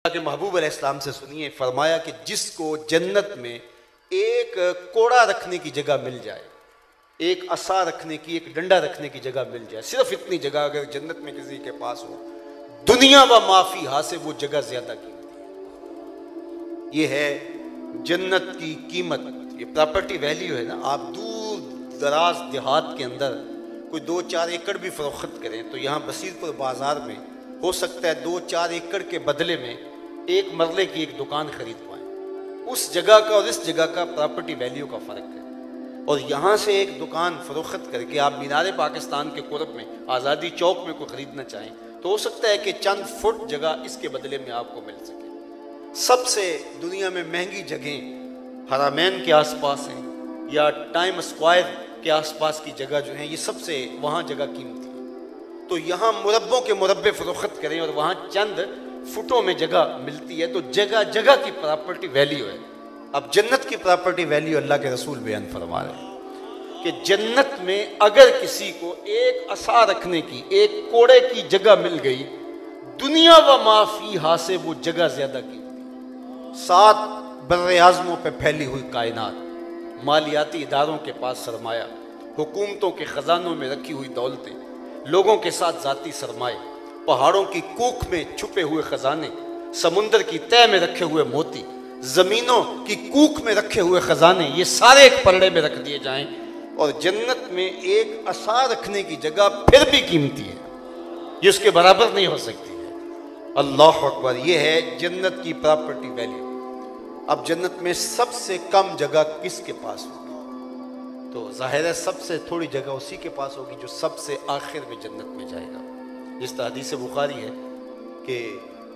के महबूब अलैहिस्सलाम से सुनिए, फरमाया कि जिसको जन्नत में एक कोड़ा रखने की जगह मिल जाए, एक असा रखने की, एक डंडा रखने की जगह मिल जाए, सिर्फ इतनी जगह अगर जन्नत में किसी के पास हो, दुनिया व माफी हा से वो जगह ज्यादा कीमती है। ये है जन्नत की कीमत, ये प्रॉपर्टी वैल्यू है ना। आप दूर दराज देहात के अंदर कोई 2-4 एकड़ भी फरोख्त करें तो यहाँ बसीरपुर बाजार में हो सकता है 2-4 एकड़ के बदले में एक मरले की एक दुकान खरीद पाएं। उस जगह का और इस जगह का प्रॉपर्टी वैल्यू का फ़र्क है। और यहाँ से एक दुकान फरोख्त करके आप मीनार पाकिस्तान के कुर्ब में आज़ादी चौक में कोई ख़रीदना चाहें तो हो सकता है कि चंद फुट जगह इसके बदले में आपको मिल सके। सबसे दुनिया में महंगी जगहें हरामैन के आसपास हैं या टाइम स्क्वायर के आसपास की जगह जो है, ये सबसे वहाँ जगह कीमती है। तो यहाँ मुरब्बों के मुरब्बे फरोख्त करें और वहाँ चंद फुटों में जगह मिलती है, तो जगह जगह की प्रॉपर्टी वैल्यू है। अब जन्नत की प्रॉपर्टी वैल्यू अल्लाह के रसूल बयान फरमा रहे हैं कि जन्नत में अगर किसी को एक असा रखने की, एक कोड़े की जगह मिल गई, दुनिया व माफी हा से वो जगह ज्यादा कीमती। 7 बर्रे आज़मों पे फैली हुई कायनात, मालियाती इदारों के पास सरमाया, हुकूमतों के ख़जानों में रखी हुई दौलतें, लोगों के साथ ज़ाती सरमाए, पहाड़ों की कूख में छुपे हुए ख़जाने, समुंदर की तह में रखे हुए मोती, ज़मीनों की कूख में रखे हुए ख़जाने, ये सारे एक पलड़े में रख दिए जाएं और जन्नत में एक असा रखने की जगह फिर भी कीमती है, ये उसके बराबर नहीं हो सकती है। अल्लाह अकबर, ये है जन्नत की प्रॉपर्टी वैल्यू। अब जन्नत में सबसे कम जगह किसके पास होगी? तो जाहिर है सबसे थोड़ी जगह उसी के पास होगी जो सबसे आखिर में जन्नत में जाएगा। जिस तरह हदीस बुखारी है कि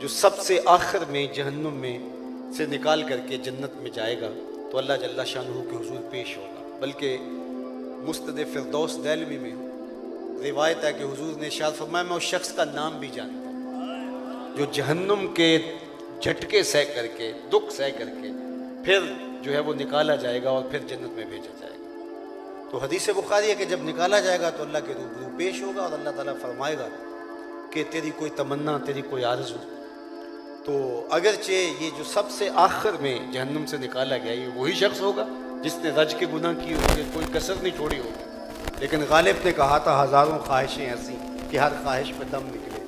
जो सबसे आखिर में जहन्नुम में से निकाल करके जन्नत में जाएगा तो अल्लाह जल्ला शानहू के हुजूर पेश होगा। बल्कि मुस्तद फिरदौस दैलवी में रिवायत है कि हुजूर ने इरशाद फरमाया, मैं उस शख्स का नाम भी जानता हूँ जो जहन्नुम के झटके सह करके, दुख सह करके फिर जो है वो निकाला जाएगा और फिर जन्नत में भेजा जाएगा। तो हदीस बुखारी है कि जब निकाला जाएगा तो अल्लाह के रूबरू पेश होगा और अल्लाह ताला फरमाएगा कि तेरी कोई तमन्ना, तेरी कोई आरज़ू। तो अगरचे ये जो सबसे आखिर में जहन्नुम से निकाला गया ये वही शख्स होगा जिसने रज के गुनाह किए होंगे, कोई कसर नहीं छोड़ी होगी। लेकिन गालिब ने कहा था, हज़ारों ख्वाहिशें ऐसी कि हर ख्वाहिश पे दम निकले,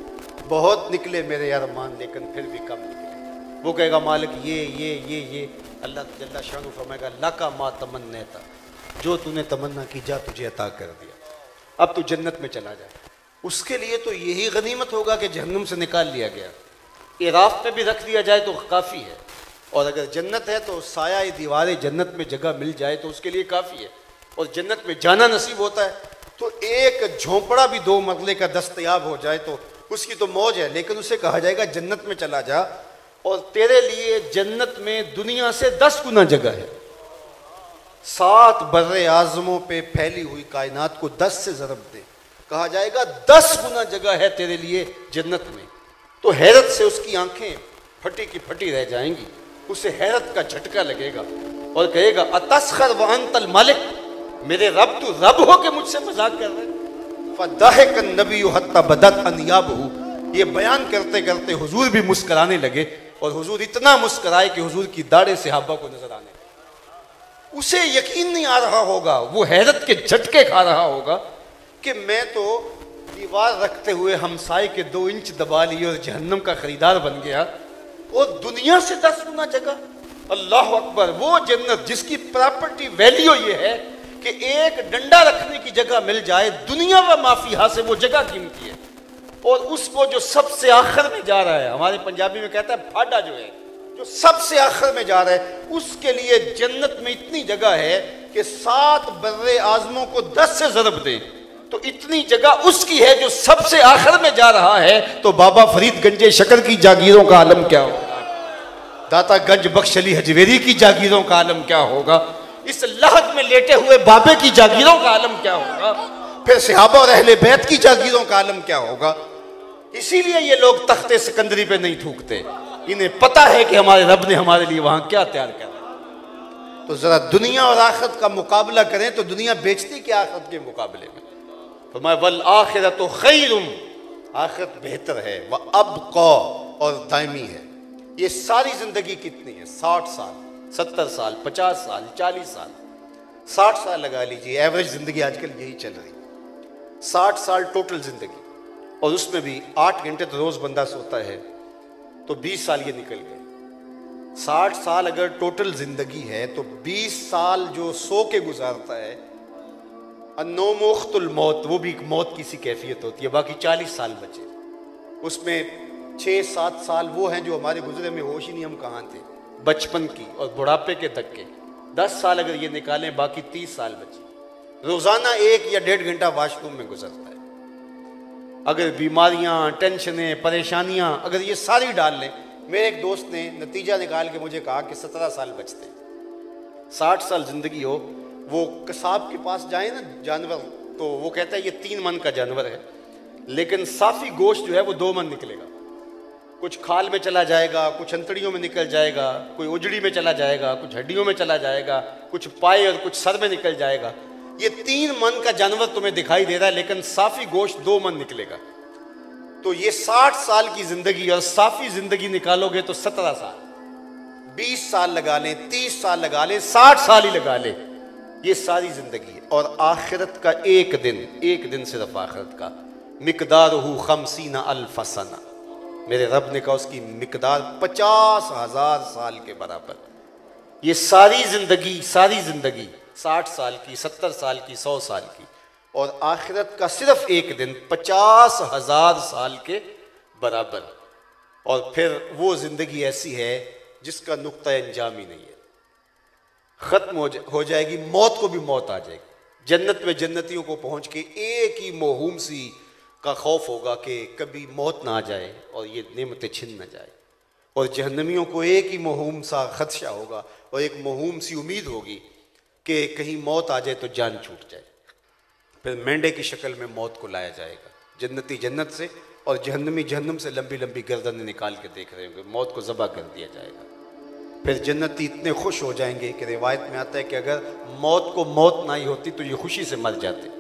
बहुत निकले मेरे अरमान लेकिन फिर भी कम निकले। वो कहेगा मालिक ये अल्लाह जल्ला शान फरमाएगा, लका मा तमन्नैता, जो तूने तमन्ना की जा तुझे अता कर दिया, अब तू जन्नत में चला जाए। उसके लिए तो यही गनीमत होगा कि जहन्नुम से निकाल लिया गया, इराफ पे भी रख दिया जाए तो काफ़ी है। और अगर जन्नत है तो साया दीवारें जन्नत में जगह मिल जाए तो उसके लिए काफ़ी है। और जन्नत में जाना नसीब होता है तो एक झोंपड़ा भी 2 मरले का दस्तयाब हो जाए तो उसकी तो मौज है। लेकिन उसे कहा जाएगा जन्नत में चला जा और तेरे लिए जन्नत में दुनिया से 10 गुना जगह है। 7 बर्रे आज़मों पे फैली हुई कायनात को 10 से ज़रब दे, कहा जाएगा 10 गुना जगह है तेरे लिए जन्नत में। तो हैरत से उसकी आंखें फटी की फटी रह जाएंगी, उसे हैरत का झटका लगेगा और कहेगा, अतस्खर व अंतल मालिक, मेरे रब तू रब हो के मुझसे मजाक कर रहे। फदाहिकन नबी हत्ता बदत अनियाबहू, ये बयान करते करते हुजूर भी मुस्कुराने लगे और हुजूर इतना मुस्कुराए कि हुजूर की दाढ़े सहाबा को नजर आने लगे। उसे यकीन नहीं आ रहा होगा, वो हैरत के झटके खा रहा होगा कि मैं तो दीवार रखते हुए हमसाए के 2 इंच दबा लिए और जहन्नम का खरीदार बन गया और दुनिया से 10 गुना जगह। अल्लाह अकबर, वो जन्नत जिसकी प्रॉपर्टी वैल्यू ये है कि एक डंडा रखने की जगह मिल जाए, दुनिया व माफी हा से वो जगह कीमती है। और उसको जो सबसे आखिर में जा रहा है, हमारे पंजाबी में कहता है फाड़ा, जो है जो सबसे आखिर में जा रहा है, उसके लिए जन्नत में इतनी जगह है कि 7 बर्रे आज़मों को 10 से ज़रब दें तो इतनी जगह उसकी है जो सबसे आखिर में जा रहा है। तो बाबा फरीद गंजे शकर की जागीरों का आलम क्या होगा, दाता गंज बख्श अली हजवेरी की जागीरों का आलम क्या होगा, इस लहद में लेटे हुए बाबे की जागीरों का आलम क्या होगा, फिर सहाबा और अहले बैत की जागीरों का आलम क्या होगा। इसीलिए ये लोग तख्ते सिकंदरी पे नहीं थूकते, इन्हें पता है कि हमारे रब ने हमारे लिए वहां क्या तैयार करा। तो जरा दुनिया और आखिरत का मुकाबला करें तो दुनिया बेचती क्या आखिरत के मुकाबले में। फरमाया वल आखिरतु खैरुम, आखिरत बेहतर है, वह अबका और दायमी है। ये सारी जिंदगी कितनी है? 60 साल, 70 साल, 50 साल, 40 साल, 60 साल लगा लीजिए। एवरेज जिंदगी आजकल यही चल रही, 60 साल टोटल जिंदगी। और उसमें भी 8 घंटे तो रोज बंदा सोता है, तो 20 साल ये निकल गए। 60 साल अगर टोटल जिंदगी है तो 20 साल जो सो के गुजारता है, अन्नोमुख्तुल मौत, वो भी एक मौत की सी कैफियत होती है। बाकी 40 साल बचे, उसमें 6-7 साल वो हैं जो हमारे गुजरे में होश ही नहीं हम कहाँ थे, बचपन की और बुढ़ापे के तक के। 10 साल अगर ये निकालें, बाकी 30 साल बचे। रोजाना 1 या 1.5 घंटा वाशरूम में गुजरता है। अगर बीमारियां, टेंशनें, परेशानियां अगर ये सारी डाल लें, मेरे एक दोस्त ने नतीजा निकाल के मुझे कहा कि 17 साल बचते हैं। 60 साल जिंदगी हो, वो कसाब के पास जाए ना जानवर, तो वो कहता है ये 3 मन का जानवर है, लेकिन साफी गोश्त जो है वो 2 मन निकलेगा। कुछ खाल में चला जाएगा, कुछ अंतड़ियों में निकल जाएगा, कोई उजड़ी में चला जाएगा, कुछ हड्डियों में चला जाएगा, कुछ पाए और कुछ सर में निकल जाएगा। ये 3 मन का जानवर तुम्हें दिखाई दे रहा है, लेकिन साफी गोश्त 2 मन निकलेगा। तो ये 60 साल की जिंदगी और साफी जिंदगी निकालोगे तो 17 साल, 20 साल लगा लें, 30 साल लगा लें, 60 साल ही लगा लें, ये सारी जिंदगी है। और आखिरत का एक दिन सिर्फ आखिरत का, मिकदारुहु 50 अल्फ सना, मेरे रब ने कहा उसकी मिकदार 50,000 साल के बराबर। ये सारी जिंदगी 60 साल की, 70 साल की, 100 साल की, और आखिरत का सिर्फ एक दिन 50,000 साल के बराबर। और फिर वो जिंदगी ऐसी है जिसका नुक्ता अंजाम ही नहीं है, खत्म हो जाएगी। मौत को भी मौत आ जाएगी। जन्नत में जन्नतियों को पहुंच के एक ही मोहूम सी का खौफ होगा कि कभी मौत ना आ जाए और ये नेमतें छिन ना जाए, और जहन्नमियों को एक ही मोहूम सा खदशा होगा और एक मोहूम सी उम्मीद होगी कि कहीं मौत आ जाए तो जान छूट जाए। फिर मेंढे की शक्ल में मौत को लाया जाएगा, जन्नती जन्नत से और जहन्नमी जहन्नम से लंबी लंबी गर्दनें निकाल के देख रहे होंगे, मौत को ज़बह कर दिया जाएगा। फिर जन्नती इतने खुश हो जाएंगे कि रिवायत में आता है कि अगर मौत को मौत ना ही होती तो ये खुशी से मर जाते,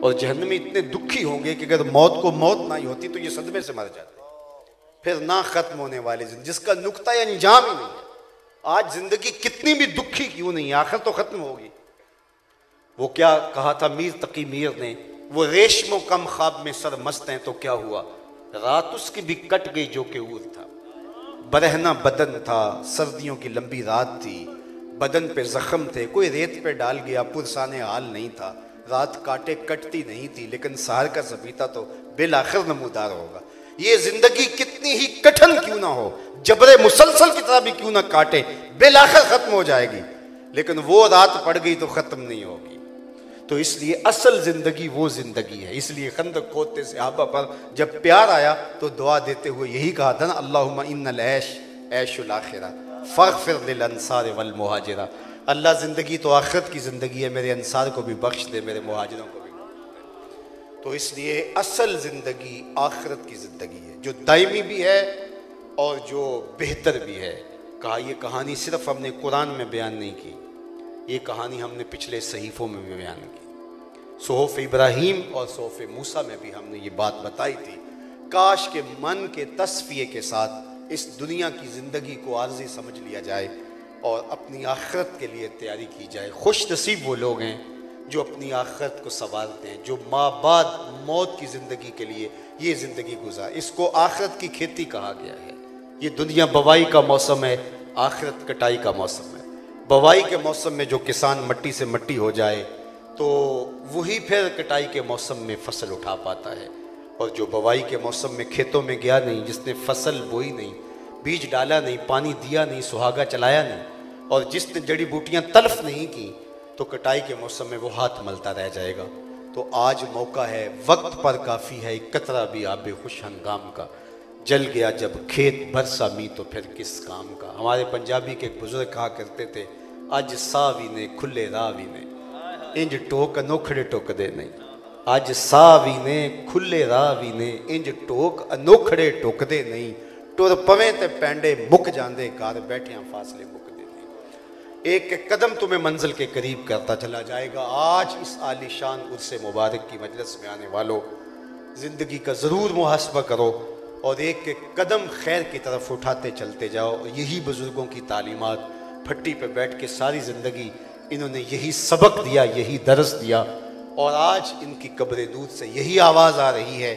और जहन्नमी इतने दुखी होंगे कि अगर मौत को मौत ना ही होती तो ये सदमे से मर जाते। फिर ना खत्म होने वाली जिंदगी जिसका नुक्ता अंजाम ही नहीं है। आज जिंदगी कितनी भी दुखी क्यों नहीं, आखिर तो खत्म होगी। वो क्या कहा था मीर तकी मीर ने, वो रेशमो कम ख्वाब में सर मस्त हैं तो क्या हुआ, रात उसकी भी कट गई जो के ऊर था। बरहना बदन था, सर्दियों की लंबी रात थी, बदन पे जख्म थे, कोई रेत पे डाल गया, पुरसाने हाल नहीं था। रात काटे कटती नहीं थी, लेकिन सहर का सफीता तो बिल आखिर नमूदार होगा। ये जिंदगी कितनी ही कठिन क्यों ना हो, जबरे मुसलसल की तरह भी क्यों ना काटे, बिल आखिर खत्म हो जाएगी। लेकिन वो रात पड़ गई तो खत्म नहीं होगी। तो इसलिए असल जिंदगी वो जिंदगी है। इसलिए खंदक खोदते सहाबा पर जब प्यार आया तो दुआ देते हुए यही कहा था ना, अल्लाहुम्मा इन्नल ऐश ऐशुल आखिरा फग़फ़िर लिल अंसार वल मुहाजिरा। अल्लाह ज़िंदगी तो आखिरत की ज़िंदगी है, मेरे अंसार को भी बख्श दे, मेरे मुहाजिरों को भी। तो इसलिए असल ज़िंदगी आखिरत की ज़िंदगी है, जो दायमी भी है और जो बेहतर भी है। कहा यह कहानी सिर्फ हमने कुरान में बयान नहीं की, ये कहानी हमने पिछले सहीफ़ों में भी बयान की। सोहफ़ इब्राहीम और सोहफ़ मूसा में भी हमने ये बात बताई थी। काश के मन के तस्फ़िये के साथ इस दुनिया की ज़िंदगी को आर्ज़ी समझ लिया जाए और अपनी आखिरत के लिए तैयारी की जाए। खुश नसीब वो लोग हैं जो अपनी आखिरत को संवारते हैं, जो माँ बाद मौत की ज़िंदगी के लिए ये ज़िंदगी गुजार। इसको आखिरत की खेती कहा गया है। ये दुनिया बवाई का मौसम है, आखिरत कटाई का मौसम है। बवाई के मौसम में जो किसान मट्टी से मट्टी हो जाए तो वही फिर कटाई के मौसम में फसल उठा पाता है, और जो बवाई के मौसम में खेतों में गया नहीं, जिसने फसल बोई नहीं, बीज डाला नहीं, पानी दिया नहीं, सुहागा चलाया नहीं, और जिसने जड़ी बूटियां तल्फ नहीं की, तो कटाई के मौसम में वो हाथ मलता रह जाएगा। तो आज मौका है, वक्त पर काफ़ी है, एक कतरा भी आबे खुश हंगाम का। जल गया जब खेत बरसा मी तो फिर किस काम का। हमारे पंजाबी के एक बुजुर्ग कहा करते थे, अज सावी ने खुले रावी ने इंज टोक अनोखड़े टोकदे नहीं। अज सावी ने खुले रावी ने इंज टोक अनोखड़े टोकदे नहीं। टुर पवें ते पैंडे मुक जांदे, घर बैठिया फासले मुकदे नहीं। एक एक कदम तुम्हें मंजिल के करीब करता चला जाएगा। आज इस आलीशान उर्से मुबारक की मजलिस में आने वालों, ज़िंदगी का ज़रूर मुहासबा करो और एक एक कदम खैर की तरफ उठाते चलते जाओ। यही बुज़ुर्गों की तालीमात, भट्टी पे बैठ के सारी ज़िंदगी इन्होंने यही सबक दिया, यही दर्स दिया, और आज इनकी कब्र नूर से यही आवाज़ आ रही है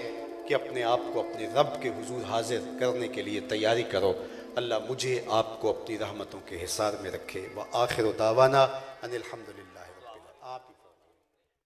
कि अपने आप को अपने रब के हुजूर हाजिर करने के लिए तैयारी करो। अल्लाह मुझे आपको अपनी रहमतों के हिसार में रखे। व आखिर दावाना अनिल हम्दुलिल्लाह।